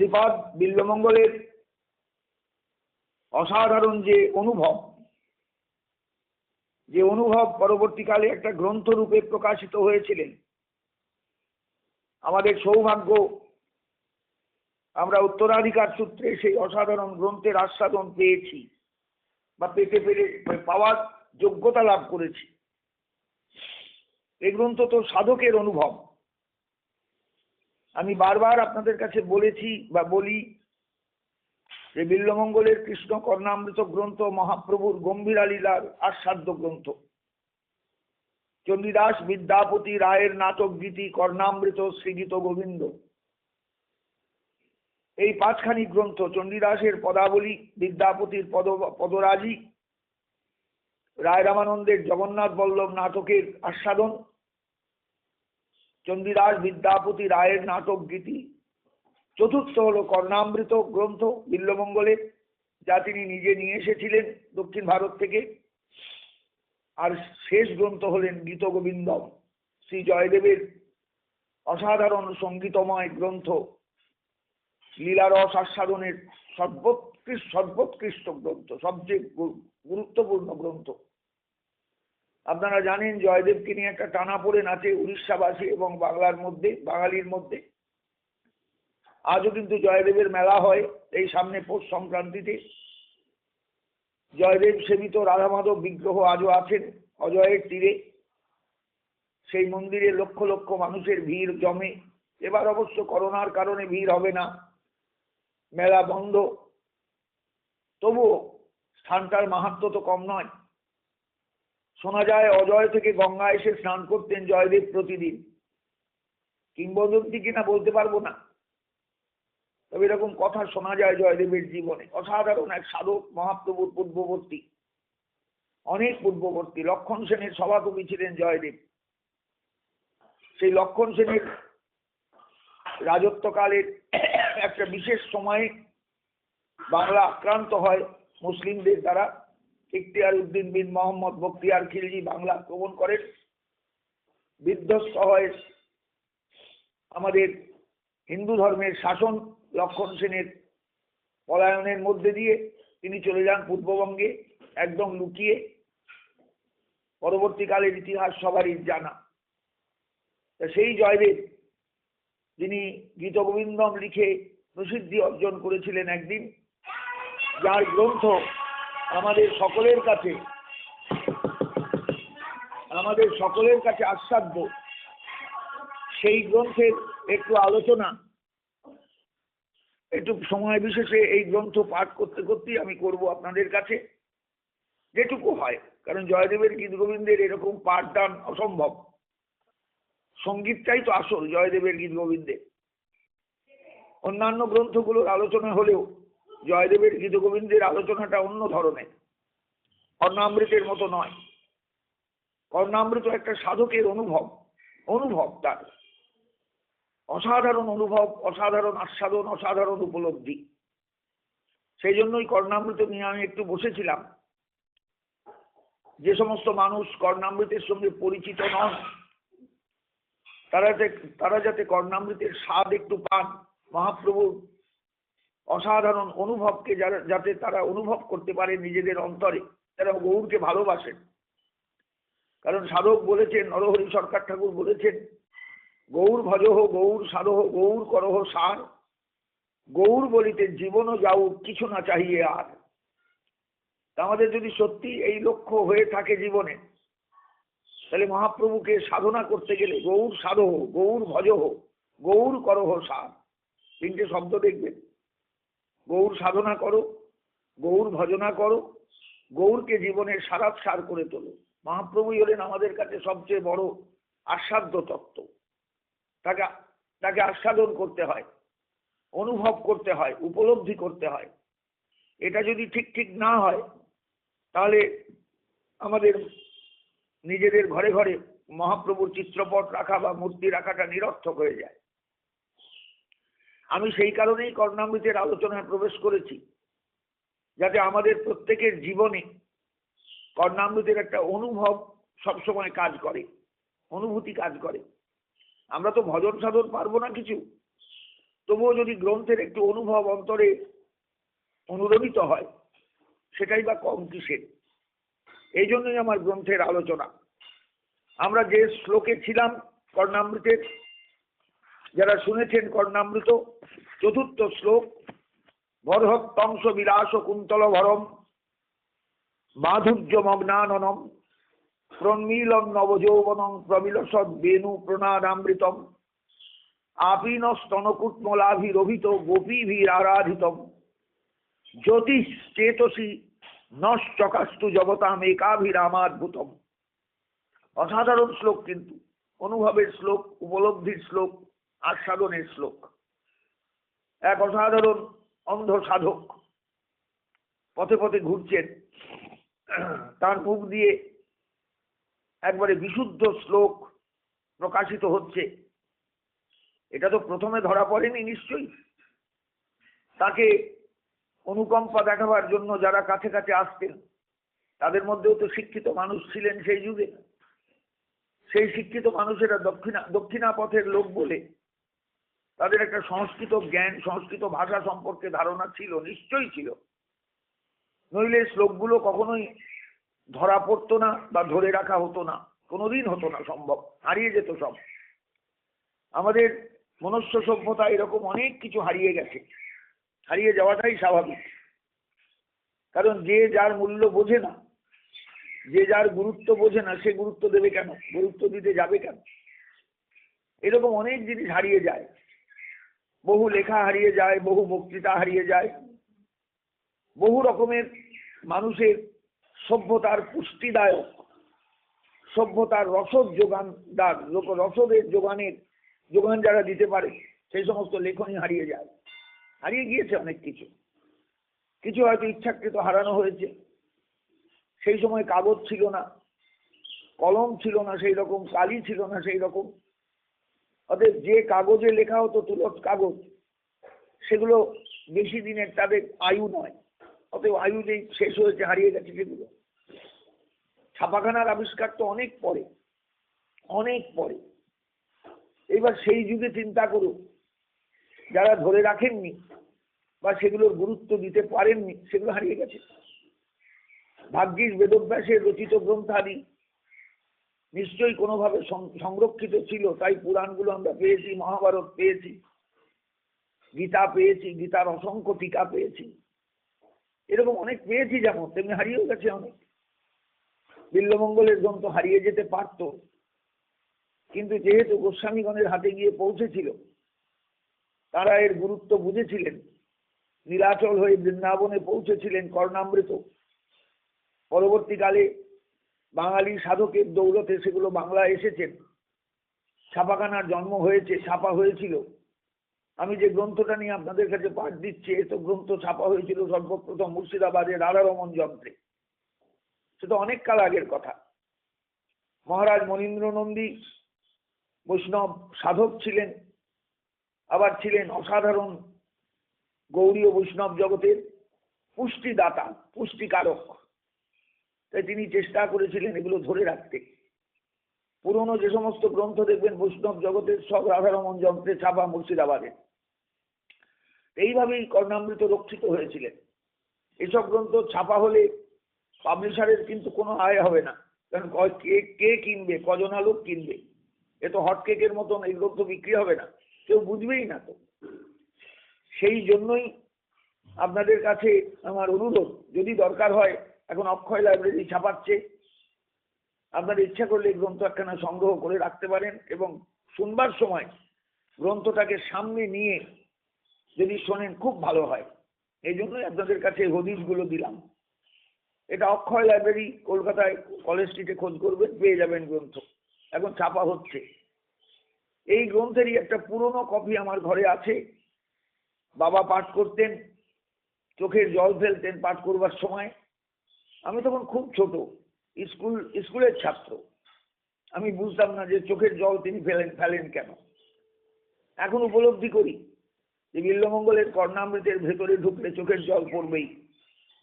শ্রীপাদ বিল্বমঙ্গলের অসাধারণ যে অনুভব পরবর্তীকালে একটা গ্রন্থ রূপে প্রকাশিত হয়েছিলেন। আমাদের সৌভাগ্য, আমরা উত্তরাধিকার সূত্রে সেই অসাধারণ গ্রন্থের আস্বাদন পেয়েছি বা পাওয়ার যোগ্যতা লাভ করেছি। এই গ্রন্থ তো সাধকের অনুভব। আমি বারবার আপনাদের কাছে বলেছি বা বলি যে বিল্বমঙ্গলের কৃষ্ণ কর্ণামৃত গ্রন্থ মহাপ্রভুর গম্ভীরা লীলার আস্বাদ্য গ্রন্থ। চণ্ডীদাস বিদ্যাপতি রায়ের নাটক গীতি কর্ণামৃত শ্রীগীত গোবিন্দ, এই পাঁচখানি গ্রন্থ, চণ্ডীদাসের পদাবলী, বিদ্যাপতির পদরাজি, রায় রামানন্দের জগন্নাথ বল্লভ নাটকের আস্বাদন, চণ্ডীদাস বিদ্যাপতি রায়ের নাটক গীতি, চতুর্থ হলো কর্ণামৃত গ্রন্থ বিল্বমঙ্গলের, যা তিনি নিজে নিয়ে এসেছিলেন দক্ষিণ ভারত থেকে, আর শেষ গ্রন্থ হলেন গীত গোবিন্দম, শ্রী জয়দেবের অসাধারণ সঙ্গীতময় গ্রন্থ, লীলারস আস্বাদনের সর্বোৎকৃষ্ট গ্রন্থ, সবচেয়ে গুরুত্বপূর্ণ গ্রন্থ। আপনারা জানেন জয়দেবকে নিয়ে একটা টানাপোড়েন আছে উড়িষ্যাবাসী এবং বাঙালির মধ্যে। আজও কিন্তু জয়দেবের মেলা হয় এই সামনে পৌষ সংক্রান্তিতে। জয়দেব সেবিত রাধা মাধব বিগ্রহ আজও আছেন অজয়ের তীরে। সেই মন্দিরে লক্ষ লক্ষ মানুষের ভিড় জমে। এবার অবশ্য করোনার কারণে ভিড় হবে না, মেলা বন্ধ, তবুও স্থানটার মাহাত্ম্য তো কম নয়। শোনা যায় অজয় থেকে গঙ্গা এসে স্নান করতেন জয়দেব প্রতিদিন। কিংবদন্তি কিনা বলতে পারবো না, তবে এরকম কথা শোনা যায় জয়দেবের জীবনে। অসাধারণ এক সাধক, মহাপ্রভুর পূর্ববর্তী, অনেক পূর্ববর্তী। লক্ষণ সেনের সভাকবি ছিলেন জয়দেব। সেই লক্ষণ সেনের রাজত্বকালের একটা বিশেষ সময়ে বাংলা আক্রান্ত হয় মুসলিমদের দ্বারা। ইখতিয়ার উদ্দিন বিন মোহাম্মদ বখতিয়ার খিলজি বাংলা আক্রমণ করেন, বিধ্বস্ত হয় আমাদের হিন্দু ধর্মের শাসন। লক্ষণ সেনের পলায়নের মধ্যে দিয়ে তিনি চলে যান পূর্ববঙ্গে, একদম লুকিয়ে। পরবর্তীকালের ইতিহাস সবারই জানা। সেই জয়দেব, যিনি গীতগোবিন্দম লিখে প্রসিদ্ধি অর্জন করেছিলেন একদিন, যার গ্রন্থ আমাদের সকলের কাছে আস্বাদ্য, সেই গ্রন্থের একটু আলোচনা একটু সময় বিশেষে এই গ্রন্থ পাঠ করতে করতেই আমি করব আপনাদের কাছে, যেটুকু হয়। কারণ জয়দেবের গীত গোবিন্দের এরকম পাঠদান অসম্ভব। সঙ্গীতটাই তো আসল জয়দেবের গীত গোবিন্দে। অন্যান্য গ্রন্থগুলোর আলোচনা হলেও জয়দেবের গীত গোবিন্দের আলোচনাটা অন্য ধরনের, কর্ণামৃতের মতো নয়। কর্ণামৃত একটা সাধকের অনুভব তার অসাধারণ অনুভব, অসাধারণ আস্বাদন, অসাধারণ উপলব্ধি। সেই জন্যই কর্ণামৃত নিয়ে আমি একটু বসেছিলাম। যে সমস্ত মানুষ কর্ণামৃতের সঙ্গে পরিচিত নন, তারা যাতে কর্ণামৃতের স্বাদ একটু পান, মহাপ্রভুর অসাধারণ অনুভবকে যাতে তারা অনুভব করতে পারে নিজেদের অন্তরে, তারা গৌরকে ভালোবাসেন। কারণ সাধক বলেছেন, নরহরি সরকার ঠাকুর বলেছেন, গৌর ভজহ গৌর সাধহ গৌর করহ সার, গৌর বলিতে জীবনও যাও কিছু না চাহিয়ে আর। আমাদের যদি সত্যি এই লক্ষ্য হয়ে থাকে জীবনে, তাহলে মহাপ্রভুকে সাধনা করতে গেলে গৌর সাধহ গৌর ভজহ গৌর করহ সার, তিনটে শব্দ দেখবেন। গৌর সাধনা করো, গৌর ভজনা করো, গৌরকে জীবনের সার করে তোলো। মহাপ্রভুই হলেন আমাদের কাছে সবচেয়ে বড় আস্বাদ্য তত্ত্ব। তাকে আস্বাদন করতে হয়, অনুভব করতে হয়, উপলব্ধি করতে হয়। এটা যদি ঠিক না হয়, তাহলে আমাদের নিজেদের ঘরে ঘরে মহাপ্রভুর চিত্রপট রাখা বা মূর্তি রাখাটা নিরর্থক হয়ে যায়। আমি সেই কারণেই কর্ণামৃতের আলোচনায় প্রবেশ করেছি, যাতে আমাদের প্রত্যেকের জীবনে কর্ণামৃতের একটা অনুভব সবসময় কাজ করে, অনুভূতি কাজ করে। আমরা তো ভজন সাধন পারবো না কিছু, তবুও যদি গ্রন্থের একটু অনুভব অন্তরে অনুরণিত হয়, সেটাই বা কম কিসের। এই জন্যই আমার গ্রন্থের আলোচনা। আমরা যে শ্লোকে ছিলাম কর্ণামৃতের, যারা শুনেছেন কর্ণামৃত, চতুর্থ শ্লোক, বর্হত্তংশ বিলাস কুন্তল ভরম মাধুর্য মগ্নাননম প্রন্মীলন নবযৌবনং প্রবিলসৎ বেণু প্রণাদামৃতম আপীন স্তনকুটমলাভিরভিত গোপীভির আরাধিতম জ্যোতিষ চেতসী নশ্চকাস্তু জগতাম একাভিরামাদ্ভুতম। অসাধারণ শ্লোক, কিন্তু অনুভবের শ্লোক, উপলব্ধির শ্লোক, আস্বাদনের শ্লোক। এক অসাধারণ অন্ধ সাধক পথে পথে ঘুরছেন, তার মুখ দিয়ে একবারে বিশুদ্ধ শ্লোক প্রকাশিত হচ্ছে। এটা তো প্রথমে ধরা পড়েনি নিশ্চয়ই। তাকে অনুকম্পা দেখাবার জন্য যারা কাছে কাছে আসতেন, তাদের মধ্যেও তো শিক্ষিত মানুষ ছিলেন সেই যুগে। সেই শিক্ষিত মানুষেরা দক্ষিণা পথের লোক বলে তাদের একটা সংস্কৃত জ্ঞান, সংস্কৃত ভাষা সম্পর্কে ধারণা ছিল, নিশ্চয়ই ছিল। নইলে শ্লোকগুলো কখনোই ধরা পড়তো না বা ধরে রাখা হতো না, কোনোদিন হতো না সম্ভব, হারিয়ে যেত সব। আমাদের মনুষ্য সভ্যতা এরকম অনেক কিছু হারিয়ে গেছে, হারিয়ে যাওয়াটাই স্বাভাবিক। কারণ যে যার মূল্য বোঝে না, যে যার গুরুত্ব বোঝে না, সে গুরুত্ব দেবে কেন, গুরুত্ব দিতে যাবে কেন? এরকম অনেক জিনিস হারিয়ে যায়, বহু লেখা হারিয়ে যায়, বহু বক্তৃতা হারিয়ে যায়, বহু রকমের মানুষের সভ্যতার পুষ্টিদায়ক, সভ্যতার রসদ যোগানদার, রসদের যোগান যারা দিতে পারে, সেই সমস্ত লেখনী হারিয়ে যায়, হারিয়ে গিয়েছে অনেক কিছু। কিছু হয়তো ইচ্ছাকৃত হারানো হয়েছে। সেই সময় কাগজ ছিল না, কলম ছিল না সেই রকম, কালি ছিল না সেই রকম। অতএব যে কাগজে লেখা হতো, তুলস কাগজ, সেগুলো বেশি দিনের তাদের আয়ু নয়। অতএব আয়ু যেই শেষ হয়েছে, হারিয়ে গেছে সেগুলো। ছাপাখানার আবিষ্কার তো অনেক পরে, অনেক পরে। এইবার সেই যুগে চিন্তা করুন, যারা ধরে রাখেননি বা সেগুলোর গুরুত্ব দিতে পারেননি, সেগুলো হারিয়ে গেছে। ভাগ্যিস বেদব্যাসের রচিত গ্রন্থাদি নিশ্চয়ই কোনোভাবে সংরক্ষিত ছিল, তাই পুরাণগুলো আমরা পেয়েছি, মহাভারত পেয়েছি, গীতা পেয়েছি, গীতার অসংখ্য টিকা পেয়েছি, এরকম অনেক পেয়েছি। যেমন তেমনি হারিয়েও গেছে অনেক। বিল্বমঙ্গলের গ্রন্থ হারিয়ে যেতে পারত, কিন্তু যেহেতু গোস্বামীগণের হাতে গিয়ে পৌঁছেছিল, তারা এর গুরুত্ব বুঝেছিলেন, নীলাচল হয়ে বৃন্দাবনে পৌঁছেছিলেন কর্ণামৃত। পরবর্তীকালে বাঙালি সাধকের দৌলতে সেগুলো বাংলায় এসেছেন, ছাপাখানার জন্ম হয়েছে, ছাপা হয়েছিল। আমি যে গ্রন্থটা নিয়ে আপনাদের কাছে পাঠ দিচ্ছি, এ তো গ্রন্থ ছাপা হয়েছিল সর্বপ্রথম মুর্শিদাবাদের রাধারমণ যন্ত্রে। সেটা অনেক কাল আগের কথা। মহারাজ মনীন্দ্র নন্দী বৈষ্ণব সাধক ছিলেন, আবার ছিলেন অসাধারণ গৌড়ীয় বৈষ্ণব জগতের পুষ্টিদাতা, পুষ্টিকারক। তাই তিনি চেষ্টা করেছিলেন এগুলো ধরে রাখতে। পুরনো যে সমস্ত গ্রন্থ দেখবেন বৈষ্ণব জগতের, সব রাধারমণ যন্ত্রে ছাপা মুর্শিদাবাদে। এইভাবেই কর্ণামৃত রক্ষিত হয়েছিলেন। এসব গ্রন্থ ছাপা হলে পাবলিশারের কিন্তু কোনো আয় হবে না, কারণ কে কিনবে, কজনা লোক কিনবে। এ তো হটকেকের মতন, এই গ্রন্থ বিক্রি হবে না, কেউ বুঝবেই না তো। সেই জন্যই আপনাদের কাছে আমার অনুরোধ, যদি দরকার হয়, এখন অক্ষয় লাইব্রেরি ছাপাচ্ছে, আপনার ইচ্ছা করলে এই গ্রন্থ একখানা সংগ্রহ করে রাখতে পারেন, এবং শুনবার সময় গ্রন্থটাকে সামনে নিয়ে যদি শোনেন খুব ভালো হয়। এই জন্যই আপনাদের কাছে হদিশগুলো দিলাম। এটা অক্ষয় লাইব্রেরি, কলকাতায় কলেজ স্ট্রিটে খোঁজ করবেন, পেয়ে যাবেন গ্রন্থ। এখন ছাপা হচ্ছে। এই গ্রন্থেরই একটা পুরনো কপি আমার ঘরে আছে। বাবা পাঠ করতেন, চোখের জল ফেলতেন পাঠ করবার সময়। আমি তখন খুব ছোট, স্কুলের ছাত্র। আমি বুঝতাম না যে চোখের জল তিনি ফেলেন কেন। এখন উপলব্ধি করি যে বিল্বমঙ্গলের কর্ণামৃতের ভেতরে ঢুকলে চোখের জল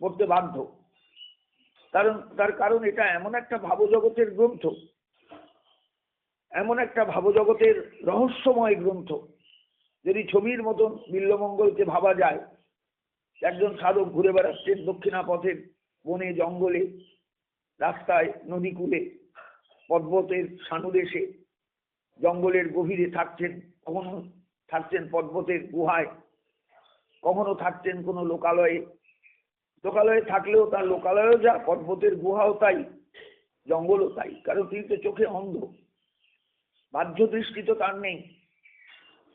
পড়তে বাধ্য। তার কারণ এটা এমন একটা ভাবজগতের গ্রন্থ, এমন একটা ভাবজগতের রহস্যময় গ্রন্থ, যদি ছবির মতন বিল্বমঙ্গলকে ভাবা যায়, একজন সাধক ঘুরে বেড়াচ্ছেন দক্ষিণা পথের বনে জঙ্গলে, রাস্তায়, নদী কূলে, পর্বতের সানুদেশে, জঙ্গলের গভীরে থাকছেন, কখনো থাকছেন পর্বতের গুহায়, কখনো থাকছেন কোনো লোকালয়ে। লোকালয়ে থাকলেও তার লোকালয়ও যা, পর্বতের গুহাও তাই, জঙ্গলও তাই, কারণ তিনি তো চোখে অন্ধ, বাহ্য দৃষ্টি তো তার নেই।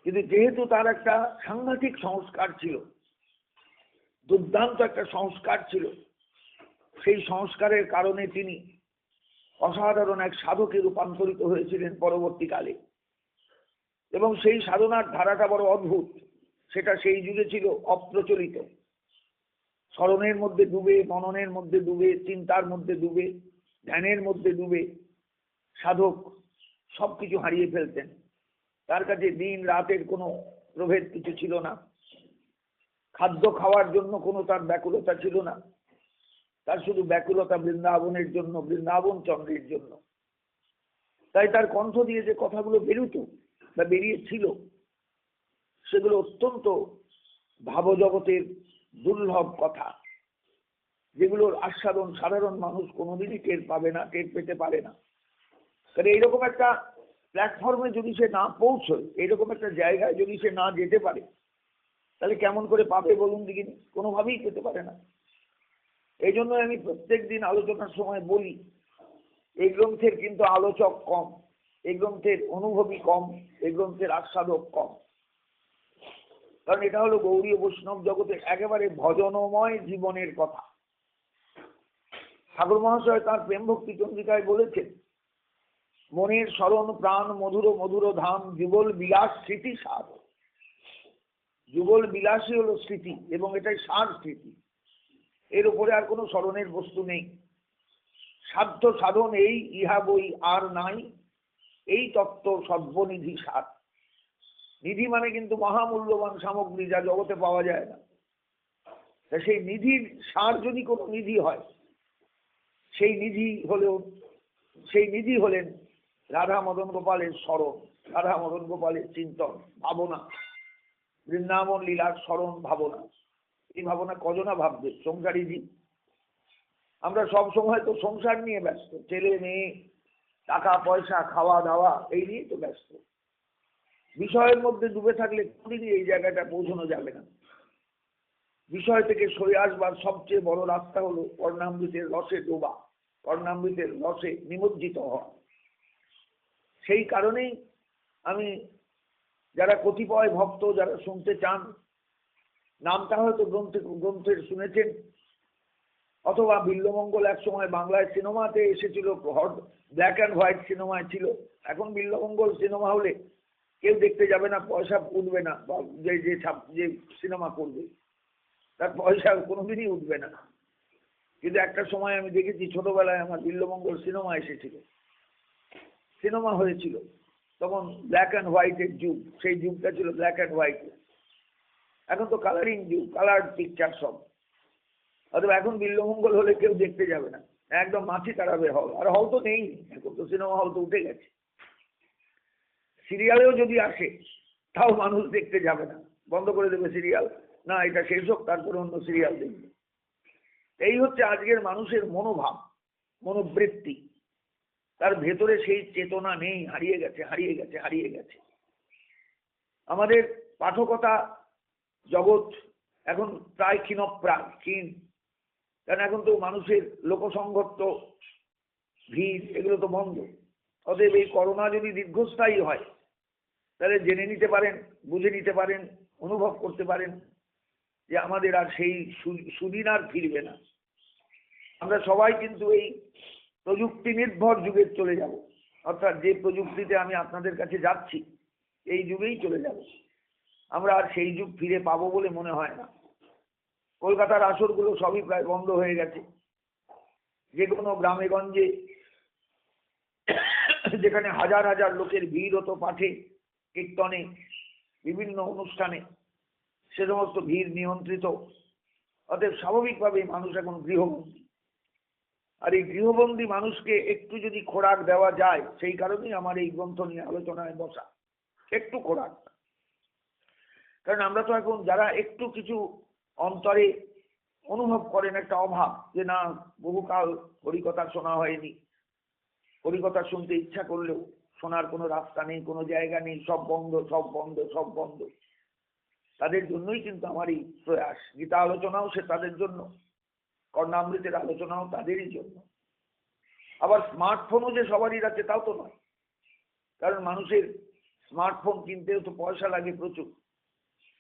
কিন্তু যেহেতু তার একটা সাংঘাতিক সংস্কার ছিল, দুর্দান্ত একটা সংস্কার ছিল, সেই সংস্কারের কারণে তিনি অসাধারণ এক সাধকে রূপান্তরিত হয়েছিলেন পরবর্তীকালে। এবং সেই সাধনার ধারাটা বড় অদ্ভুত, সেটা সেই যুগে ছিল অপ্রচলিত। স্মরণের মধ্যে ডুবে, মননের মধ্যে ডুবে, চিন্তার মধ্যে ডুবে, ধ্যানের মধ্যে ডুবে সাধক সবকিছু হারিয়ে ফেলতেন। তার কাছে দিন রাতের কোনো প্রভেদ কিছু ছিল না, খাদ্য খাওয়ার জন্য কোনো তার ব্যাকুলতা ছিল না, তার শুধু ব্যাকুলতা বৃন্দাবনের জন্য, বৃন্দাবন চন্দ্রের জন্য। তাই তার কণ্ঠ দিয়ে যে কথাগুলো বেরোতো বা বেরিয়েছিল, সেগুলো অত্যন্ত ভাবজগতের দুর্লভ কথা, যেগুলোর আস্বাদন সাধারণ মানুষ কোনোদিনই টের পাবে না, টের পেতে পারে না। কারণ এইরকম একটা প্ল্যাটফর্মে যদি সে না পৌঁছয়, এইরকম একটা জায়গায় যদি সে না যেতে পারে, তাহলে কেমন করে পাবে বলুন দেখিনি? কোনোভাবেই পেতে পারে না। এই জন্য আমি প্রত্যেক দিন আলোচনার সময় বলি, এই গ্রন্থের কিন্তু আলোচক কম, এই গ্রন্থের অনুভবী কম, এই গ্রন্থের আস্বাদক কম। কারণ এটা হলো গৌড়ীয় বৈষ্ণব জগতের একেবারে ভজনময় জীবনের কথা। ঠাকুর মহাশয় তার প্রেম ভক্তি চন্দ্রিকায় বলেছেন, মনের স্মরণ প্রাণ মধুর মধুর ধাম, যুগল বিলাস স্মৃতি সার। যুগল বিলাসই হলো স্মৃতি, এবং এটাই সার স্মৃতি। এর উপরে আর কোনো স্মরণের বস্তু নেই। সাধ্য সাধন এই, ইহা বই আর নাই, এই তত্ত্ব সর্বনিধি সার। নিধি মানে কিন্তু মহামূল্যবান সামগ্রী, যা জগতে পাওয়া যায় না। তা সেই নিধির সার যদি কোনো নিধি হয়, সেই নিধি হলেন রাধা মদন গোপালের স্মরণ, রাধা মদন গোপালের চিন্তন, ভাবনা, বৃন্দাবন লীলার স্মরণ ভাবনা। এই ভাবনা কজনা ভাববে? সংসারী জীব। আমরা সব সময় তো সংসার নিয়ে ব্যস্ত, ছেলে মেয়ে, টাকা পয়সা, খাওয়া দাওয়া, এই নিয়ে তো ব্যস্ত। বিষয়ের মধ্যে ডুবে থাকলে কোনদিনই এই জায়গাটা পৌঁছানো যাবে না। বিষয় থেকে সরে আসবার সবচেয়ে বড় রাস্তা হলো কর্ণামৃতের রসে ডোবা, কর্ণামৃতের রসে নিমজ্জিত হওয়া। সেই কারণেই আমি, যারা কতিপয় ভক্ত যারা শুনতে চান, নামটা হয়তো গ্রন্থের শুনেছেন, অথবা বিল্বমঙ্গল এক সময় বাংলায় সিনেমাতে এসেছিল, ব্ল্যাক অ্যান্ড হোয়াইট সিনেমায় ছিল। এখন বিল্বমঙ্গল সিনেমা হলে কেউ দেখতে যাবে না, পয়সা উঠবে না, বা যে সিনেমা করবে তার পয়সা কোনোদিনই উঠবে না। কিন্তু একটা সময় আমি দেখেছি, ছোটবেলায় আমার বিল্বমঙ্গল সিনেমা এসেছিল, সিনেমা হয়েছিল, তখন ব্ল্যাক অ্যান্ড হোয়াইটের যুগ, সেই যুগটা ছিল ব্ল্যাক অ্যান্ড হোয়াইট। এখন তো কালারিং যুগ, কালার পিকচার সব। অথবা এখন বিল্বমঙ্গল হলে কেউ দেখতে যাবে না, একদম মাছি তাড়াবে হল, আর হল তো নেই, এখন তো সিনেমা হল তো উঠে গেছে। সিরিয়ালেও যদি আসে তাও মানুষ দেখতে যাবে না, বন্ধ করে দেবে সিরিয়াল, না এটা শেষ হোক তারপরে অন্য সিরিয়াল দেখবে। এই হচ্ছে আজকের মানুষের মনোভাব, মনোবৃত্তি। তার ভেতরে সেই চেতনা নেই, হারিয়ে গেছে, হারিয়ে গেছে, হারিয়ে গেছে। আমাদের পাঠকতা জগৎ এখন প্রায় ক্ষীণপ্রায়, ক্ষীণ। কারণ এখন তো মানুষের লোকসংঘর্ষ, ভিড়, এগুলো তো বন্ধ। অতএব এই করোনা যদি দীর্ঘস্থায়ী হয়, তাহলে জেনে নিতে পারেন, বুঝে নিতে পারেন, অনুভব করতে পারেন যে আমাদের আর সেই সুদিন আর ফিরবে না। আমরা সবাই কিন্তু এই প্রযুক্তি নির্ভর যুগে চলে যাব, অর্থাৎ যে প্রযুক্তিতে আমি আপনাদের কাছে যাচ্ছি, এই যুগেই চলে যাব। আমরা আর সেই যুগ ফিরে পাবো বলে মনে হয় না। কলকাতার আসরগুলো সবই প্রায় বন্ধ হয়ে গেছে। যে কোনো গ্রামে গঞ্জে, যেখানে হাজার হাজার লোকের ভিড় হতো পাঠে, কীর্তনে, বিভিন্ন অনুষ্ঠানে, সে সমস্ত ভিড় নিয়ন্ত্রিত। অতএব স্বাভাবিকভাবে মানুষ এখন গৃহবন্দী। আর এই গৃহবন্দী মানুষকে একটু যদি খোরাক দেওয়া যায়, সেই কারণেই আমার এই গ্রন্থ নিয়ে আলোচনায় বসা, একটু খোরাক। কারণ আমরা তো এখন যারা একটু কিছু অন্তরে অনুভব করেন একটা অভাব, যে না বহুকাল হরিকথা শোনা হয়নি, হরিকথা শুনতে ইচ্ছা করলেও শোনার কোনো রাস্তা নেই, কোনো জায়গা নেই, সব বন্ধ সব বন্ধ সব বন্ধ, তাদের জন্যই কিন্তু আমার এই প্রয়াস। গীতা আলোচনাও সে তাদের জন্য, কর্ণামৃতের আলোচনাও তাদেরই জন্য। আবার স্মার্টফোনও যে সবারই আছে তাও তো নয়, কারণ মানুষের স্মার্টফোন কিনতেও তো পয়সা লাগে প্রচুর,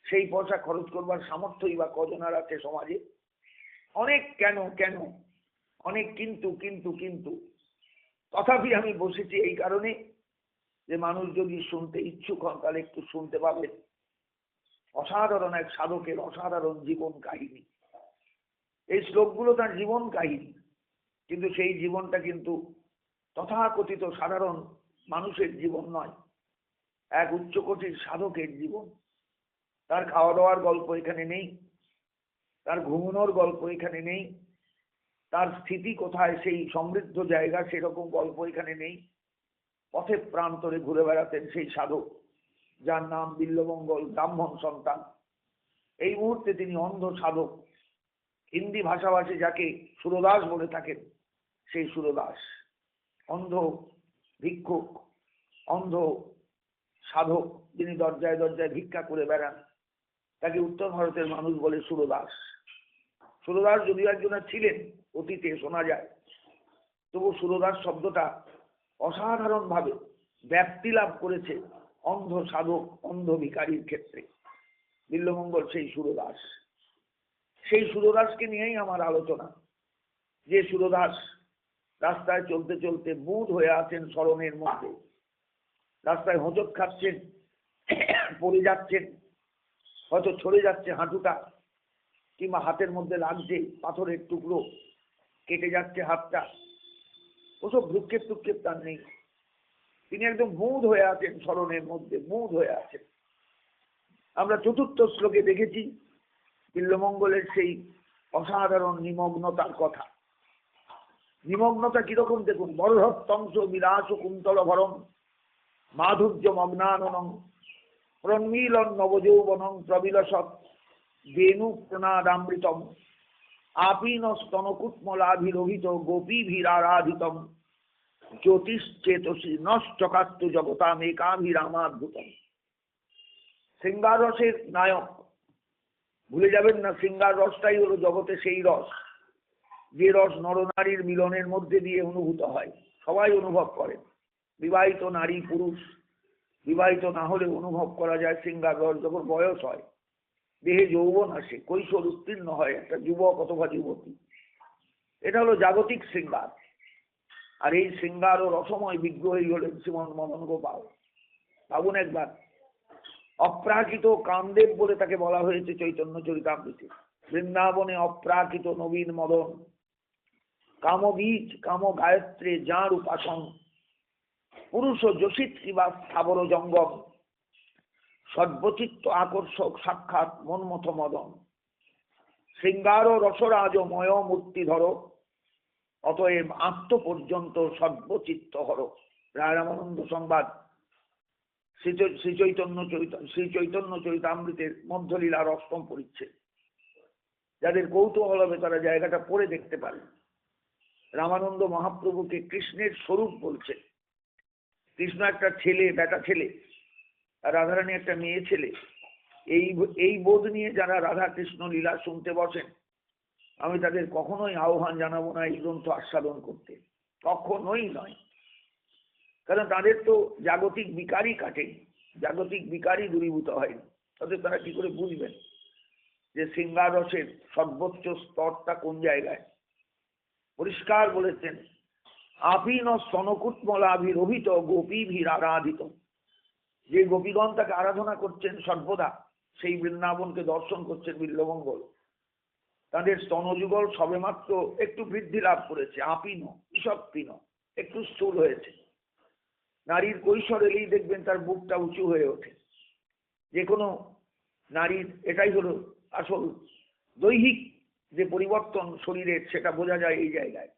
সেই পয়সা খরচ করবার সামর্থ্যই বা কজনার আছে সমাজে। অনেক কেন কেন, অনেক কিন্তু কিন্তু কিন্তু, তথাপি আমি বসেছি এই কারণে যে মানুষ যদি শুনতে ইচ্ছুক হন তাহলে একটু শুনতে পাবেন অসাধারণ এক সাধকের অসাধারণ জীবন কাহিনী। এই শ্লোকগুলো তার জীবন কাহিনী, কিন্তু সেই জীবনটা কিন্তু তথাকথিত সাধারণ মানুষের জীবন নয়, এক উচ্চকোটির সাধকের জীবন। তার খাওয়া দাওয়ার গল্প এখানে নেই, তার ঘুমানোর গল্প এখানে নেই, তার স্থিতি কোথায় সেই সমৃদ্ধ জায়গা সেরকম গল্প এখানে নেই। পথে প্রান্তরে ঘুরে বেড়াতেন সেই সাধক, যার নাম বিল্বমঙ্গল, ব্রাহ্মণ সন্তান। এই মুহূর্তে তিনি অন্ধ সাধক, হিন্দি ভাষাভাষী যাকে সুরদাস বলে থাকেন, সেই সুরদাস। অন্ধ ভিক্ষুক, অন্ধ সাধক, যিনি দরজায় দরজায় ভিক্ষা করে বেড়ান, তাকে উত্তর ভারতের মানুষ বলে সুরদাস। সুরদাস যদিও একজনের ছিলেন, অতীতে শোনা যায়, তবু সুরদাস শব্দটা অসাধারণ ভাবে ব্যাপ্তি লাভ করেছে অন্ধ সাধক, অন্ধ ভিখারির ক্ষেত্রে। বিল্বমঙ্গল সেই সুরদাস। সেই সুরদাসকে নিয়েই আমার আলোচনা। যে সুরদাস রাস্তায় চলতে চলতে বুঁদ হয়ে আছেন স্মরণের মধ্যে, রাস্তায় হোঁচট খাচ্ছেন, পড়ে যাচ্ছেন, হয়তো ছড়ে যাচ্ছে হাঁটুটা, কিংবা হাতের মধ্যে লাগছে পাথরের টুকরো, কেটে যাচ্ছে হাতটা, ওসব ভ্রুক্ষেপ টুক্ষেপ তার নেই। তিনি একদম বুঁদ হয়ে আছেন স্মরণের মধ্যে, বুঁদ হয়ে আছেন। আমরা চতুর্থ শ্লোকে দেখেছি বিল্বমঙ্গলের সেই অসাধারণ নিমগ্নতার কথা। নিমগ্নতা কিরকম দেখুন, বরহত্তংশ বিলাস কুন্তল ভরম মাধুর্য মগ্নাননং প্রন্মীলন নবযৌবনং প্রবিলসৎ বেণু প্রণাদামৃতম আপীন স্তনকুটমলাভিরোহিত গোপীভিরারাধিতম জ্যোতিশ্চেতসী নশ্চকাত্তু জগতাম একাভিরামাদ্ভুতম। শৃঙ্গার রসের নায়ক, ভুলে যাবেন না, শৃঙ্গার রসটাই হলো জগতে সেই রস, যে রস নরনারীর মিলনের মধ্যে দিয়ে অনুভূত হয়, সবাই অনুভব করেন। বিবাহিত নারী পুরুষ, বিবাহিত না হলে অনুভব করা যায় শৃঙ্গার রস। যখন বয়স হয়, দেহে যৌবন আসে, কৈশোর উত্তীর্ণ হয় একটা যুবক অথবা যুবতী, এটা হলো জাগতিক শৃঙ্গার। আর এই শৃঙ্গার ও রসময় বিগ্রহী হলেন শ্রীমন মদন গোপাল। ভাবুন একবার, অপ্রাকৃত কামদেব বলে তাকে বলা হয়েছে চৈতন্য চরিতামৃতে। বৃন্দাবনে অপ্রাকৃত নবীন মদন, কামবীজ কাম গায়ত্রে যাঁর উপাসন, পুরুষ যোষিত কিবা স্থাবর জঙ্গম, সর্বচিত্ত আকর্ষক সাক্ষাৎ মনমথ মদন। শৃঙ্গার রসরাজ ময় মূর্তি ধর, অতএব আত্ম পর্যন্ত সর্বচিত্ত হর। রায় রামানন্দ সংবাদ শ্রী চৈতন্য চরিতামৃতের মধ্যলীলার অষ্টম পরিচ্ছেদ। যাদের কৌতূহল হবে তারা জায়গাটা পড়ে দেখতে পারে। রামানন্দ মহাপ্রভুকে কৃষ্ণের স্বরূপ বলছে। কৃষ্ণ একটা ছেলে, বেটা ছেলে, আর রাধারানী একটা মেয়ে ছেলে। এই বোধ নিয়ে যারা রাধা কৃষ্ণ লীলা শুনতে বসেন, আমি তাদের কখনোই আহ্বান জানাবো না এই গ্রন্থ আস্বাদন করতে, কখনোই নয়। কারণ তাদের তো জাগতিক বিকারই কাটেনি, জাগতিক বিকারই দূরীভূত হয়নি। তাদের তারা কি করে বুঝবেন যে শৃঙ্গার রসের সর্বোচ্চ স্তরটা কোন জায়গায়? পরিষ্কার বলেছেন, আপীন স্তনকুটমলাভিরোহিত গোপীভির আরাধিত। যে গোপীগণ তাকে আরাধনা করছেন সর্বদা, সেই বৃন্দাবনকে দর্শন করছেন বিল্বমঙ্গল, তাদের স্তনযুগল সবেমাত্র একটু বৃদ্ধি লাভ করেছে। আপীন, ঈষৎপীন, একটু স্থূল হয়েছে। নারীর কৈশোর এলেই দেখবেন তার বুকটা উঁচু হয়ে ওঠে। যে কোনো নারীর এটাই হলো আসল দৈহিক যে পরিবর্তন শরীরের, সেটা বোঝা যায় এই জায়গায়।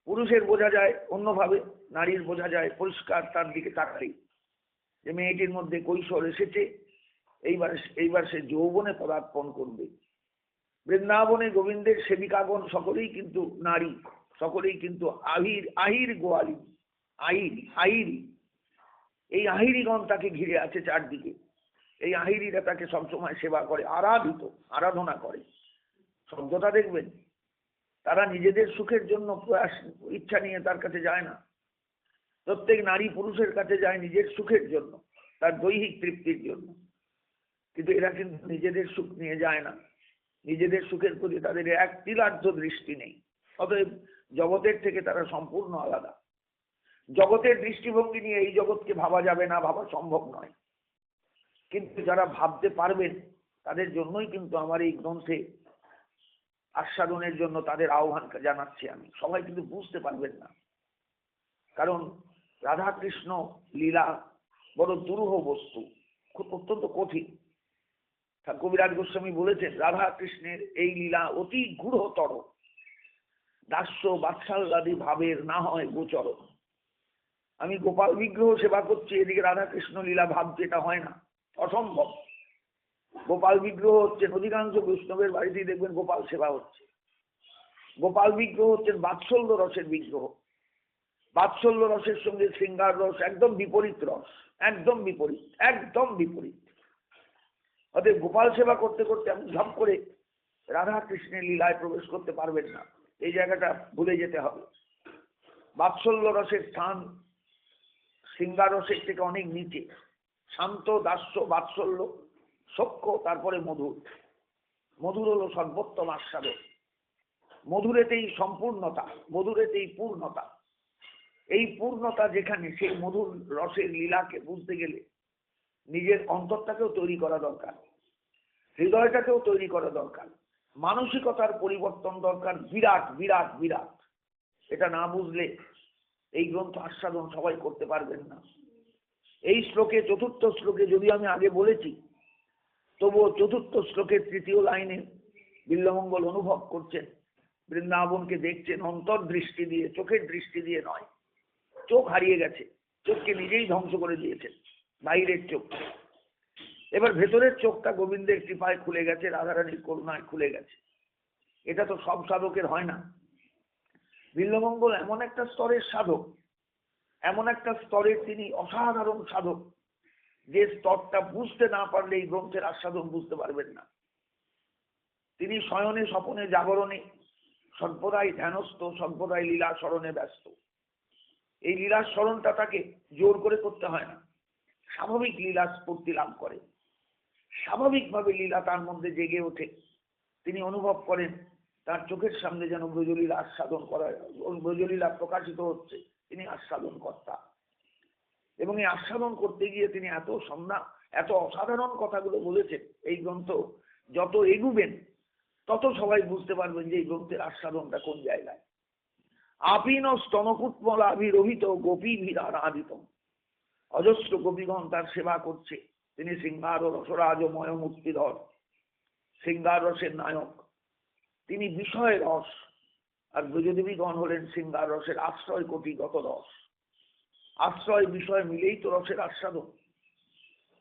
পুরুষের বোঝা যায় অন্যভাবে, নারীর বোঝা যায় পরিষ্কার তার দিকে তাকালেই, যে মেয়েটির মধ্যে কৈশোর এসেছে, এইবার সে যৌবনে পদার্পণ করবে। বৃন্দাবনে গোবিন্দের সেবিকাগণ সকলেই কিন্তু নারী, সকলেই কিন্তু আহির গোয়ালি, আহিরি। এই আহিরিগণ তাকে ঘিরে আছে চারদিকে। এই আহিরিরা তাকে সবসময় সেবা করে, আরাধনা করে। শব্দটা দেখবেন, তারা নিজেদের সুখের জন্য প্রয়াস ইচ্ছা নিয়ে তার কাছে যায় না। প্রত্যেক নারী পুরুষের কাছে যায় নিজের সুখের জন্য, তার দৈহিক তৃপ্তির জন্য। কিন্তু এরা কিন্তু নিজেদের সুখ নিয়ে যায় না, নিজেদের সুখের প্রতি তাদের এক তিলার্ধ দৃষ্টি নেই। অতএব জগতের থেকে তারা সম্পূর্ণ আলাদা। জগতের দৃষ্টিভঙ্গি নিয়ে এই জগৎকে ভাবা যাবে না, ভাবা সম্ভব নয়। কিন্তু যারা ভাবতে পারবেন তাদের জন্যই কিন্তু আমার এই গ্রন্থে আস্বাদনের জন্য তাদের আহ্বান জানাচ্ছি আমি। সবাই কিন্তু বুঝতে পারবেন না, কারণ রাধা কৃষ্ণ লীলা বড় দুরূহ বস্তু, খুব অত্যন্ত কঠিন। কবিরাজ গোস্বামী বলেছেন রাধা কৃষ্ণের এই লীলা অতি গূঢ়তর, দাস্য বাৎসল্যাদি ভাবের না হয় গোচর। আমি গোপাল বিগ্রহ সেবা করছি, এদিকে রাধা কৃষ্ণ লীলা ভাবছি, এটা হয় না, অসম্ভব। গোপাল বিগ্রহ হচ্ছেন, অধিকাংশ বৈষ্ণবের বাড়িতেই দেখবেন গোপাল সেবা হচ্ছে। গোপাল বিগ্রহ হচ্ছেন বাৎসল্য রসের বিগ্রহ। বাৎসল্য রসের সঙ্গে শৃঙ্গার রস একদম বিপরীত রস, একদম বিপরীত, একদম বিপরীত। অতএব গোপাল সেবা করতে করতে আপনি ঝপ করে রাধা কৃষ্ণের লীলায় প্রবেশ করতে পারবেন না, এই জায়গাটা ভুলে যেতে হবে। বাৎসল্য রসের স্থান শৃঙ্গার রসের থেকে অনেক নিচে। শান্ত, দাস্য, বাৎসল্য, সখ্য, তারপরে মধুর। মধুর হলো সর্বোত্তম আস্বাদক। মধুরেতেই সম্পূর্ণতা, মধুরেতেই পূর্ণতা। এই পূর্ণতা যেখানে, সেই মধুর রসের লীলাকে বুঝতে গেলে নিজের অন্তরটাকেও তৈরি করা দরকার, হৃদয়টাকেও তৈরি করা দরকার, মানসিকতার পরিবর্তন দরকার, বিরাট বিরাট বিরাট। এটা না বুঝলে এই গ্রন্থ আস্বাদন সবাই করতে পারবেন না। এই শ্লোকে, চতুর্থ শ্লোকে, যদি আমি আগে বলেছি, তবুও চতুর্থ শ্লোকের তৃতীয় লাইনে বিল্বমঙ্গল অনুভব করছেন, বৃন্দাবনকে দেখছেন অন্তর্দৃষ্টি দিয়ে, চোখের দৃষ্টি দিয়ে নয়। চোখ হারিয়ে গেছে, চোখকে নিজেই ধ্বংস করে দিয়েছেন, বাইরের চোখ। এবার ভেতরের চোখটা গোবিন্দের কৃপায় খুলে গেছে, রাধারানীর করুণায় খুলে গেছে। এটা তো সব সাধকের হয় না। বিল্বমঙ্গল এমন একটা স্তরের সাধক, এমন একটা স্তরের তিনি অসাধারণ সাধক, যে স্তরটা বুঝতে না পারলে এই গ্রন্থের আস্বাদন বুঝতে পারবেন না। তিনি শয়নে স্বপনে জাগরণে সর্বদাই ধ্যানস্থ, সর্বদাই লীলা স্মরণে ব্যস্ত। এই লীলার স্মরণটা তাকে জোর করে করতে হয় না, স্বাভাবিক লীলা স্ফূর্তি লাভ করে, স্বাভাবিকভাবে লীলা তার মধ্যে জেগে ওঠে। তিনি অনুভব করেন তার চোখের সামনে যেন ব্রজলীলা আস্বাদন করা, ব্রজলীলা প্রকাশিত হচ্ছে, তিনি আস্বাদন কর্তা। এবং এই আস্বাদন করতে গিয়ে তিনি এত অসাধারণ কথাগুলো বলেছেন। এই গ্রন্থ যত এগুবেন তত সবাই বুঝতে পারবেন যে এই গ্রন্থের আস্বাদনটা কোন জায়গায়। আপীন স্তনকুটমলাভিরোহিত গোপী ভিরারাধিত, অজস্র গোপীগণ তার সেবা করছে। তিনি শৃঙ্গার ও রসরাজময় মুক্তিধর, শৃঙ্গার রসের নায়ক, তিনি বিষয় রস। আর ব্রজদেবীগণ হলেন শৃঙ্গার রসের আশ্রয় কোটিগত রস। আশ্রয় বিষয় মিলেই তো রসের আস্বাদন।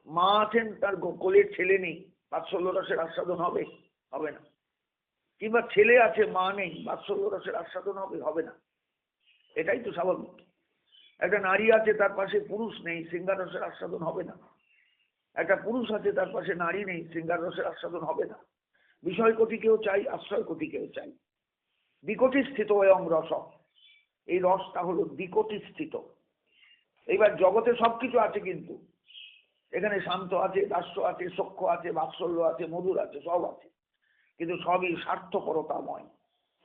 মা আছেন, তার কোলের ছেলে নেই, বাৎসল্য রসের আস্বাদন হবে? হবে না। কিংবা ছেলে আছে, মা নেই, বাৎসল্য রসের আস্বাদন হবে না। এটাই তো স্বাভাবিক। একটা নারী আছে, তার পাশে পুরুষ নেই, শৃঙ্গার রসের আস্বাদন হবে না। একটা পুরুষ আছে, তার পাশে নারী নেই, শৃঙ্গার রসের আস্বাদন হবে না। বিষয় কোটিকেও চাই, আশ্রয় কোটিকেও চাই। দ্বিকোটি স্থিত অয়ং রস, এই রসটা হলো দ্বিকোটি স্থিত। এইবার জগতে সবকিছু আছে, কিন্তু এখানে শান্ত আছে, দাস্য আছে, সখ্য আছে, বাৎসল্য আছে, মধুর আছে, সব আছে, কিন্তু সবই স্বার্থপরতাময়,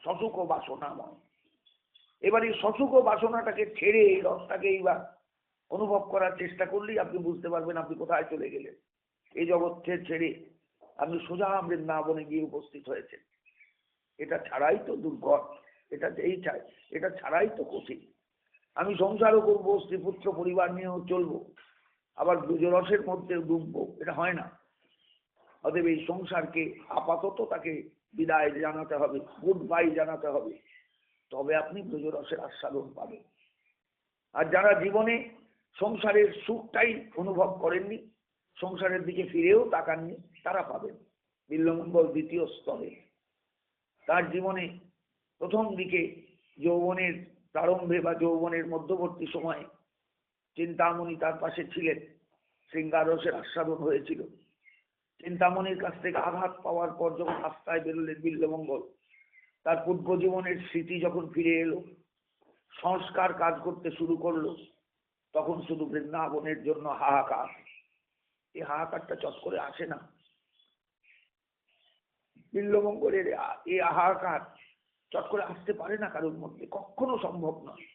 সসুখ বাসনাময়। এবার এই সসুখ বাসনাটাকে ছেড়ে এই রসটাকে এইবার অনুভব করার চেষ্টা করলেই আপনি বুঝতে পারবেন আপনি কোথায় চলে গেলেন। এই জগৎ ছেড়ে আপনি সোজা বৃন্দাবনে গিয়ে উপস্থিত হয়েছেন। এটা ছাড়াই তো দুর্ঘট, এটা ছাড়াই তো কঠিন। আমি সংসারও করবো, স্ত্রী পুত্র পরিবার নিয়েও চলবো, আবার ব্রজরসের মধ্যে ডুববো, এটা হয় না। অতএব এই সংসারকে আপাতত তাকে বিদায় জানাতে হবে, গুড বাই জানাতে হবে, তবে আপনি ব্রজরসের আস্বাদন পাবেন। আর যারা জীবনে সংসারের সুখটাই অনুভব করেননি, সংসারের দিকে ফিরেও তাকাননি, তারা পাবেন। বিল্বমঙ্গল দ্বিতীয় স্তরে তার জীবনে প্রথম দিকে যৌবনের প্রারম্ভে বা যৌবনের মধ্যবর্তী সময়ে চিন্তামণি তার পাশে ছিলেন, শৃঙ্গারসের আস্বাদন হয়েছিল। চিন্তামণির কাছ থেকে আঘাত পাওয়ার পর যখন রাস্তায় বেরোলেন বিল্বমঙ্গল, তার পূর্ব জীবনের স্মৃতি যখন ফিরে এলো, সংস্কার কাজ করতে শুরু করলো, তখন শুধু বৃন্দাবনের জন্য হাহাকার। এই হাহাকারটা চট করে আসে না। বিল্বমঙ্গলের এই হাহাকার চট করে আসতে পারে না কারোর মধ্যে, কখনো সম্ভব নয়।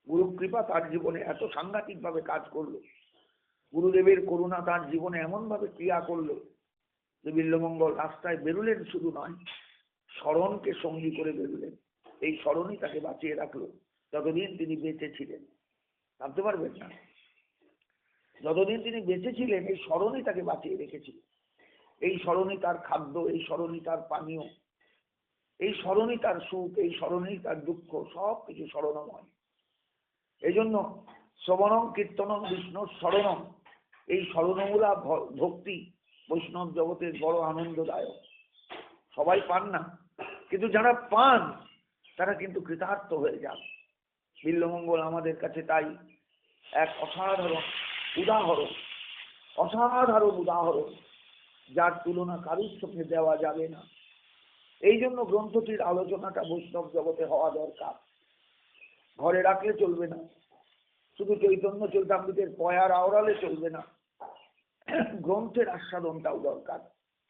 গুরু কৃপা তার জীবনে এত সাংঘাতিক ভাবে কাজ করলো, গুরুদেবের করুণা তার জীবনে এমন ভাবে ক্রিয়া করলো যে বিল্বমঙ্গল রাস্তায় বেরুলেন শুধু নয়, স্মরণকে সঙ্গী করে বেরুলেন। এই স্মরণই তাকে বাঁচিয়ে রাখলো যতদিন তিনি বেঁচে ছিলেন। ভাবতে পারবেন না, যতদিন তিনি বেঁচে ছিলেন এই স্মরণই তাকে বাঁচিয়ে রেখেছিল। এই স্মরণই তার খাদ্য, এই স্মরণই তার পানীয়, এই স্মরণই তার সুখ, এই স্মরণই তার দুঃখ, সব কিছু স্মরণময়। এই জন্য শ্রবণম কীর্তনম বিষ্ণু স্মরণম, এই স্মরণমূলা ভক্তি বৈষ্ণব জগতের বড় আনন্দদায়ক। সবাই পান না, কিন্তু যারা পান তারা কিন্তু কৃতার্থ হয়ে যান। বিল্বমঙ্গল আমাদের কাছে তাই এক অসাধারণ উদাহরণ, অসাধারণ উদাহরণ, যার তুলনা কারুর সঙ্গে দেওয়া যাবে না। এই জন্য গ্রন্থটির আলোচনাটা বৈষ্ণব জগতে হওয়া দরকার। ঘরে রাখলে চলবে না, শুধু চৈতন্য চৈতামৃতের পয়ার আওড়ালে চলবে না, গ্রন্থের আস্বাদনটাও দরকার,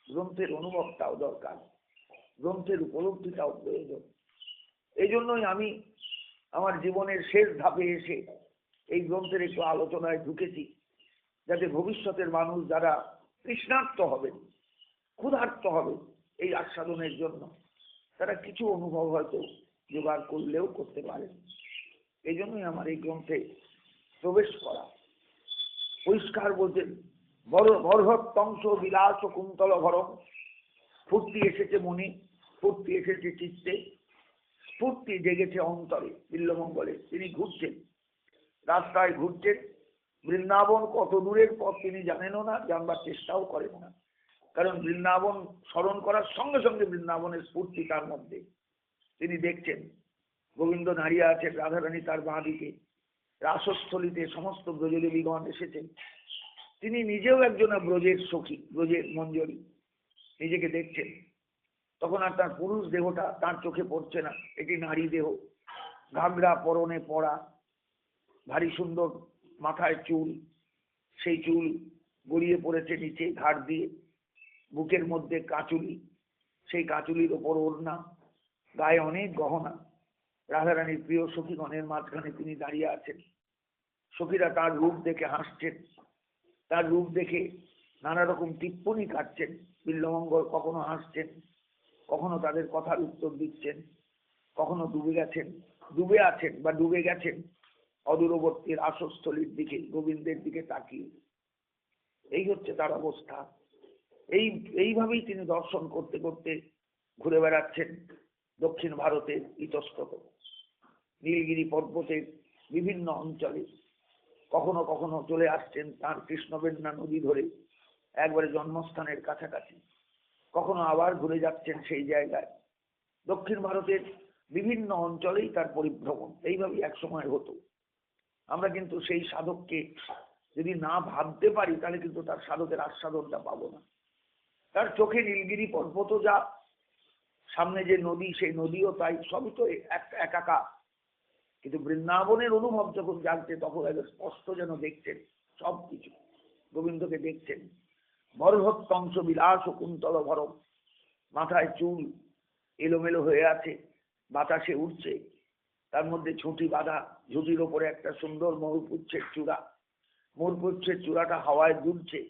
গ্রন্থের অনুভবটাও দরকার, গ্রন্থের উপলব্ধিটাও প্রয়োজন। এই জন্যই আমি আমার জীবনের শেষ ধাপে এসে এই গ্রন্থের একটু আলোচনায় ঢুকেছি, যাতে ভবিষ্যতের মানুষ যারা তৃষ্ণার্ত হবেন, ক্ষুধার্ত হবে এই আস্বাদনের জন্য, তারা কিছু অনুভব হয়তো জোগাড় করলেও করতে পারেন। এই জন্যই আমার এই গ্রন্থে প্রবেশ করা। পরিষ্কার বলতেন, বর্হত্তংশ বিলাস কুন্তল ভরম, ফুর্তি এসেছে মনে, ফুর্তি এসেছে চিত্তে, স্ফূর্তি জেগেছে অন্তরে। বিল্বমঙ্গলে তিনি ঘুরছেন, রাস্তায় ঘুরছেন। বৃন্দাবন কত দূরের পথ তিনি জানেনও না, জানবার চেষ্টাও করেন না, কারণ বৃন্দাবন স্মরণ করার সঙ্গে সঙ্গে বৃন্দাবনের স্ফূর্তি তার মধ্যে। তিনি দেখছেন গোবিন্দ দাঁড়িয়ে আছেন, রাধারানী তার বাঁ দিকে, রাসস্থলিতে সমস্ত ব্রজদেবীগণ এসেছেন। তিনি নিজেও একজন ব্রজের সখী, ব্রজের মঞ্জরী, নিজেকে দেখছেন। তখন আর তার পুরুষ দেহটা তার চোখে পড়ছে না, এটি নারী দেহ। ঘাগরা পরনে পরা, ভারী সুন্দর মাথায় চুল, সেই চুল গড়িয়ে পড়েছে নিচে ঘাড় দিয়ে, বুকের মধ্যে কাঁচুলি, সেই কাঁচুলির ওপর ওড়না, গায়ে অনেক গহনা। রাধারানীর প্রিয় সখীগণের মাঝখানে তিনি দাঁড়িয়ে আছেন। সখীরা তার রূপ দেখে হাসছেন, তার রূপ দেখে নানা রকম টিপ্পনি কাটছেন। বিল্বমঙ্গল কখনো হাসছেন, কখনো তাদের কথার উত্তর দিচ্ছেন, কখনো ডুবে আছেন বা ডুবে গেছেন অদূরবর্তী রাসস্থলীর দিকে, গোবিন্দের দিকে তাকিয়ে। এই হচ্ছে তার অবস্থা। এইভাবেই তিনি দর্শন করতে করতে ঘুরে বেড়াচ্ছেন দক্ষিণ ভারতের ইতস্তত নীলগিরি পর্বতের বিভিন্ন অঞ্চলে। কখনো কখনো চলে আসছেন তার কৃষ্ণবেন্না নদী ধরে একবারে জন্মস্থানের কাছাকাছি, কখনো আবার ঘুরে যাচ্ছেন সেই জায়গায়। দক্ষিণ ভারতের বিভিন্ন অঞ্চলেই তার পরিভ্রমণ। এইভাবেই এক সময় হতো। আমরা কিন্তু সেই সাধককে যদি না ভাবতে পারি, তাহলে কিন্তু তার সাধকের আস্বাদনটা পাবো না। তার চোখে নীলগিরি পর্বত যা, সামনে যে নদী সেই নদীও তাই, সবই তো একাকার। কিন্তু বৃন্দাবনের অনুভব যখন জানছে, তখন একদম স্পষ্ট যেন দেখছেন সবকিছু, গোবিন্দকে দেখছেন। বর্হত্তংশ বিলাস কুন্তল ভরম, মাথায় চুল এলোমেলো হয়ে আছে, বাতাসে উঠছে, তার মধ্যে ছুটি বাঁধা, ঝুঁটির ওপরে একটা সুন্দর ময়ূরপুচ্ছের চূড়া, ময়ূরপুচ্ছের চূড়াটা হাওয়ায় দুলছে।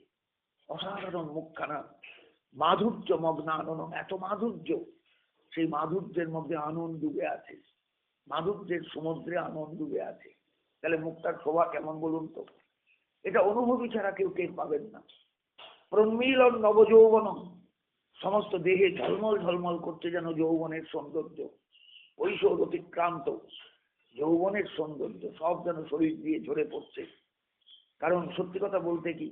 অসাধারণ মুখখানা, মাধুর্য মগ্নানন, এত মাধুর্য, সেই মাধুর্যের মধ্যে আনন্দ ডুবে আছে, মাধুর্যের সমুদ্রে আনন্দ ডুবে আছে। তাহলে মুখটার শোভা কেমন বলুন তো? এটা অনুভবী ছাড়া কেউ টের পাবেন না। প্রমিলন নবযৌবন, সমস্ত দেহে ঝলমল ঝলমল করছে যেন যৌবনের সৌন্দর্য, কৈশোর অতিক্রান্ত যৌবনের সৌন্দর্য সব যেন শরীর দিয়ে ঝরে পড়ছে। কারণ সত্যি কথা বলতে কি,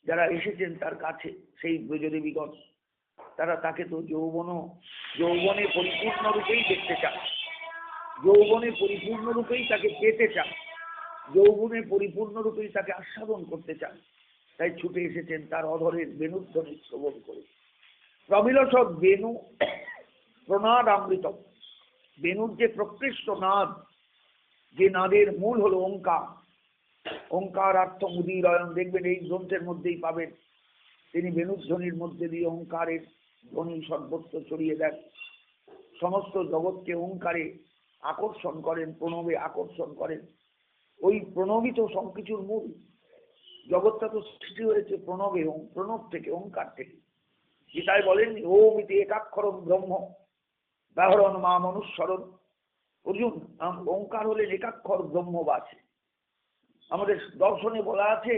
যারা এসেছেন তার কাছে সেই ব্রজদেবীগণ, তারা তাকে তো যৌবনে পরিপূর্ণ রূপেই দেখতে চান, যৌবনে পরিপূর্ণ রূপেই তাকে পেতে চান, যৌবনে পরিপূর্ণ রূপেই তাকে আস্বাদন করতে চান। তাই ছুটে এসেছেন তার অধরের বেণুধ্বনি শ্রবণ করে। প্রবিলসৎ বেণু প্রনাদ অমৃত, বেণুর যে প্রকৃষ্ট নাদ, যে নাদের মূল হলো ওঙ্কার, ওঙ্কারার্থ মুদিরয়ন, দেখবেন এই গ্রন্থের মধ্যেই পাবেন। তিনি বেণুধ্বনির মধ্যে দিয়ে ওঙ্কারের ধ্বনি সর্বত্র ছড়িয়ে দেন, সমস্ত জগৎকে ওঙ্কারে আকর্ষণ করেন, প্রণবে আকর্ষণ করেন। ওই প্রণবিত সবকিছুর মূল, জগৎটা তো সৃষ্টি হয়েছে প্রণবে, প্রণব থেকে, ওঙ্কার থেকে। গীতায় বলেন ওম ইতি একাক্ষরম ব্রহ্ম ব্যাহরণ মা মনুস্মরণ। অর্জুন, ওঙ্কার হলেন একাক্ষর ব্রহ্মবাচী। আমাদের দর্শনে বলা আছে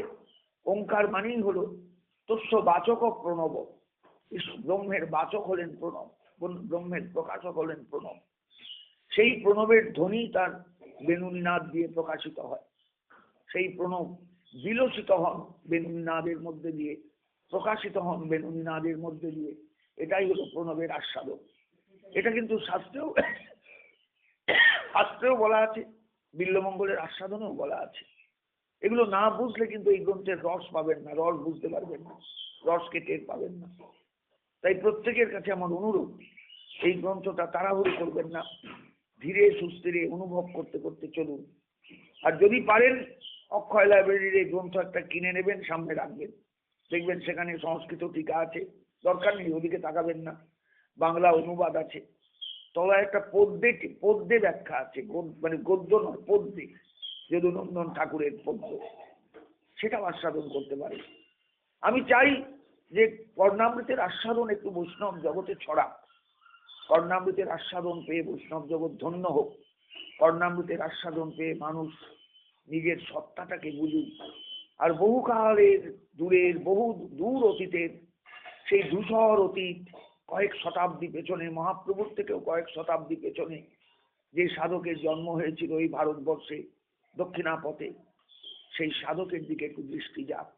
ওঙ্কার মানেই হলো তস্য বাচক প্রণব, ব্রহ্মের বাচক হলেন প্রণব, ব্রহ্মের প্রকাশক হলেন প্রণব। সেই প্রণবের ধ্বনি তার বেণুনিনাদ দিয়ে প্রকাশিত হয়। সেই প্রণব বিলসিত হন বেণুনিনাদের মধ্যে দিয়ে, প্রকাশিত হন বেণুনিনাদের মধ্যে দিয়ে। এটাই হলো প্রণবের আস্বাদন। এটা কিন্তু শাস্ত্রেও বলা আছে, বিল্বমঙ্গলের আস্বাদনেও বলা আছে। এগুলো না বুঝলে কিন্তু এই গ্রন্থের রস পাবেন না, রস বুঝতে পারবেন না, রসকে টের পাবেন না। তাই প্রত্যেকের কাছে আমার অনুরোধ, এই গ্রন্থটা তাড়াহুড়ো করবেন না, ধীরে সুস্থিরে অনুভব করতে করতে চলুন। আর যদি পারেন অক্ষয় লাইব্রেরির এই গ্রন্থ একটা কিনে নেবেন, সামনে রাখবেন, দেখবেন সেখানে সংস্কৃত টিকা আছে, দরকার নেই ওদিকে তাকাবেন না, বাংলা অনুবাদ আছে, তলায় একটা পদ্যে ব্যাখ্যা আছে, মানে গদ্য নয়, পদ্যে, যদুনন্দন ঠাকুরের পদ্য, সেটাও আস্বাদন করতে পারে। আমি চাই যে কর্ণামৃতের আস্বাদন একটু বৈষ্ণব জগতে ছড়া, কর্ণামৃতের আস্বাদন পেয়ে বৈষ্ণব জগৎ ধন্য হোক, কর্ণামৃতের আস্বাদন পেয়ে মানুষ নিজের সত্তাটাকে বুঝুক। আর বহুকালের দূরের, বহু দূর অতীতের সেই ধূসর অতীত, কয়েক শতাব্দী পেছনে, মহাপ্রভুর থেকেও কয়েক শতাব্দী পেছনে যে সাধকের জন্ম হয়েছিল এই ভারতবর্ষে দক্ষিণাপথে, সেই সাধকের দিকে একটু দৃষ্টি যাক।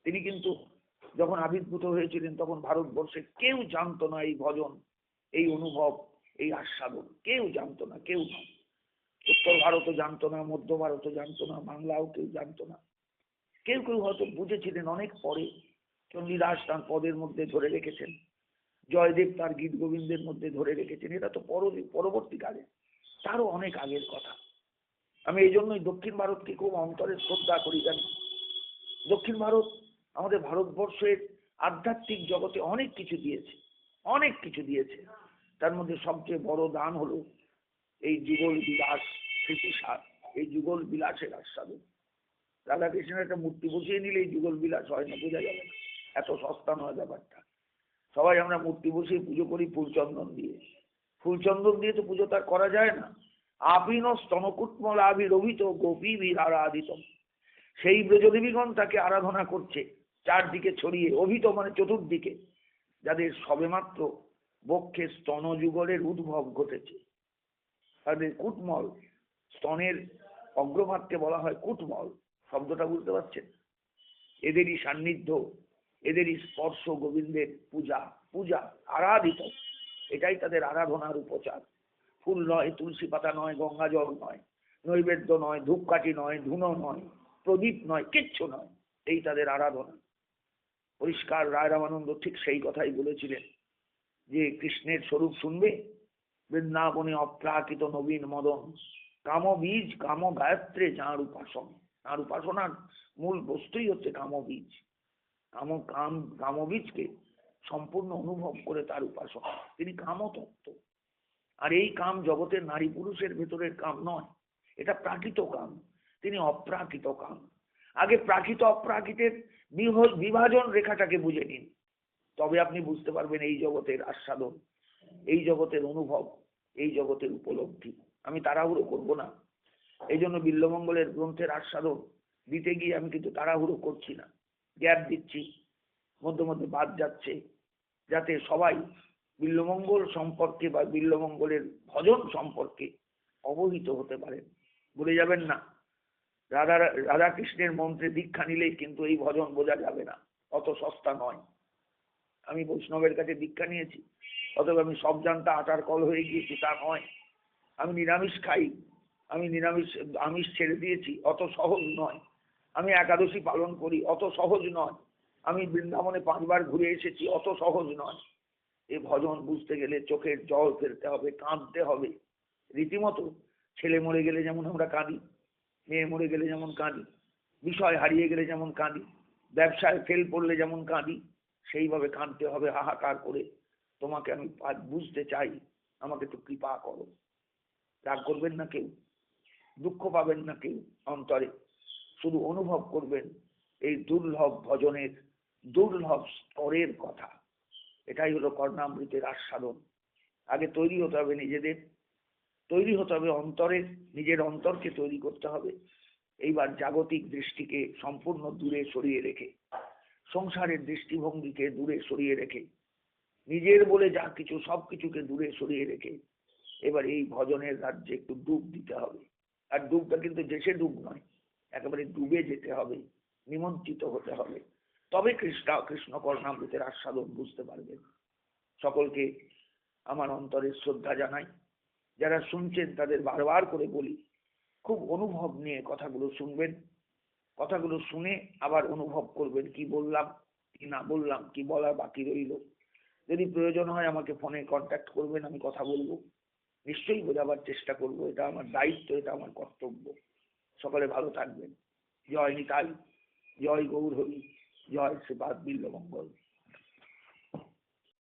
তিনি কিন্তু যখন আবির্ভূত হয়েছিলেন তখন ভারতবর্ষে কেউ জানতো না এই ভজন, এই অনুভব, এই আস্বাদন, কেউ জানতো না, কেউ না। উত্তর ভারতও জানতো না, মধ্য ভারতও জানতো না, বাংলাও কেউ জানতো না। কেউ কেউ হয়তো বুঝেছিলেন অনেক পরে, চণ্ডীদাস তার পদের মধ্যে ধরে রেখেছেন, জয়দেব তার গীত গোবিন্দের মধ্যে ধরে রেখেছেন, এটা তো পরবর্তীকালে, তারও অনেক আগের কথা। আমি এই জন্যই দক্ষিণ ভারতকে খুব অন্তরে শ্রদ্ধা করি। জানি দক্ষিণ ভারত আমাদের ভারতবর্ষের আধ্যাত্মিক জগতে অনেক কিছু দিয়েছে, অনেক কিছু দিয়েছে। তার মধ্যে সবচেয়ে বড় দান হলো এই যুগল বিলাস স্মৃতিসার, এই যুগল বিলাসের আস্বাদন। রাধাকৃষ্ণের একটা মূর্তি বসিয়ে নিলে এই যুগল বিলাস হয় না, বোঝা যাবে না, এত সস্তা নয় ব্যাপারটা। সবাই আমরা মূর্তি বসিয়ে পুজো করি ফুলচন্দন দিয়ে, ফুলচন্দন দিয়ে তো পুজো তার করা যায় না। আপিন স্তনকুটমল আবিরভিত গোপী বীর আরাধিত, সেই ব্রজদেবীগণ তাকে আরাধনা করছে চারদিকে ছড়িয়ে, অভিত মানে চতুর্দিকে, যাদের সবেমাত্র বক্ষে স্তনযুগলের উদ্ভব ঘটেছে, তাদের কুটমল, স্তনের অগ্রভাগকে বলা হয় কুটমল, শব্দটা বুঝতে পারছেন? এদেরই সান্নিধ্য, এদেরই স্পর্শ গোবিন্দের পূজা, পূজা আরাধিত, এটাই তাদের আরাধনার উপচার। ফুল নয়, তুলসী পাতা নয়, গঙ্গা জল নয়, নৈবেদ্য নয়, ধূপকাঠি নয়, ধুনো নয়, প্রদীপ নয়, কিচ্ছু নয়, এই তাদের আরাধনা। পরিষ্কার রায় রামানন্দ ঠিক সেই কথাই বলেছিলেন যে কৃষ্ণের স্বরূপ শুনবে, বৃন্দাবনে অপ্রাকৃত নবীন মদন, কাম বীজ কাম গায়ত্রে যাঁর উপাসন। তাঁর উপাসনার মূল বস্তুই হচ্ছে কামবীজ, কামবীজকে সম্পূর্ণ অনুভব করে তার উপাসনা, তিনি কামতত্ত্ব। আর এই কাম জগতের নারী পুরুষের ভেতরের কাম নয়, এটা প্রাকৃত কাম, তিনি অপ্রাকৃত কাম। আগে প্রাকৃত অপ্রাকৃতের বিভাজন রেখাটাকে বুঝে নিন, তবে আপনি বুঝতে পারবেন এই জগতের আস্বাদন, এই জগতের অনুভব, এই জগতের উপলব্ধি। আমি তাড়াহুড়ো করব না, এই জন্য বিল্বমঙ্গলের গ্রন্থের আস্বাদন দিতে গিয়ে আমি কিন্তু তাড়াহুড়ো করছি না, গ্যাপ দিচ্ছি, মধ্যে মধ্যে বাদ যাচ্ছে, যাতে সবাই বিল্বমঙ্গল সম্পর্কে বা বিল্বমঙ্গলের ভজন সম্পর্কে অবহিত হতে পারেন। ভুলে যাবেন না, রাধা কৃষ্ণের মন্ত্রে দীক্ষা নিলেই কিন্তু এই ভজন বোঝা যাবে না, অত সস্তা নয়। আমি বৈষ্ণবের কাছে দীক্ষা নিয়েছি, অতএব আমি সব জানতা আটার কল হয়ে গিয়েছি তা নয়। আমি নিরামিষ খাই, আমি আমিষ ছেড়ে দিয়েছি, অত সহজ নয়। আমি একাদশী পালন করি, অত সহজ নয়। আমি বৃন্দাবনে 5 বার ঘুরে এসেছি, অত সহজ নয়। এই ভজন বুঝতে গেলে চোখের জল ফেলতে হবে, কাঁদতে হবে রীতিমতো। ছেলে মরে গেলে যেমন আমরা কাঁদি, মেয়ে মরে গেলে যেমন কাঁদি, বিষয় হারিয়ে গেলে যেমন কাঁদি, ব্যবসায় ফেল পড়লে যেমন কাঁদি, সেইভাবে কাঁদতে হবে হাহাকার করে। তোমাকে আমি আজ বুঝতে চাই, আমাকে একটু কৃপা করো। রাগ করবেন না কেউ, দুঃখ পাবেন না কেউ অন্তরে, শুধু অনুভব করবেন এই দুর্লভ ভজনের দুর্লভ স্তরের কথা। এটাই হলো কর্ণামৃতের আস্বাদন। আগে তৈরি হতে হবে নিজেদের, তৈরি হতে হবে অন্তরের, নিজের অন্তরকে তৈরি করতে হবে। এইবার জাগতিক দৃষ্টিকে সম্পূর্ণ দূরে সরিয়ে রেখে, সংসারের দৃষ্টিভঙ্গিকে দূরে সরিয়ে রেখে, নিজের বলে যা কিছু সবকিছুকে দূরে সরিয়ে রেখে এবার এই ভজনের রাজ্যে একটু ডুব দিতে হবে। আর ডুবটা কিন্তু দেশে ডুব নয়, একেবারে ডুবে যেতে হবে, নিমন্ত্রিত হতে হবে, তবে কৃষ্ণ কর্ণামৃতের আস্বাদন বুঝতে পারবেন। সকলকে আমার অন্তরের শ্রদ্ধা জানাই। যারা শুনছেন তাদের বারবার করে বলি, খুব অনুভব নিয়ে কথাগুলো শুনবেন, কথাগুলো শুনে আবার অনুভব করবেন কি বললাম কি না বললাম, কি বলা বাকি রইল। যদি প্রয়োজন হয় আমাকে ফোনে কন্ট্যাক্ট করবেন, আমি কথা বলবো, নিশ্চয়ই বোঝাবার চেষ্টা করব। এটা আমার দায়িত্ব, এটা আমার কর্তব্য। সকলে ভালো থাকবেন। জয় নিতাই, জয় গৌর হরি, জয় শ্রীপাদ বিল্লমঙ্গল।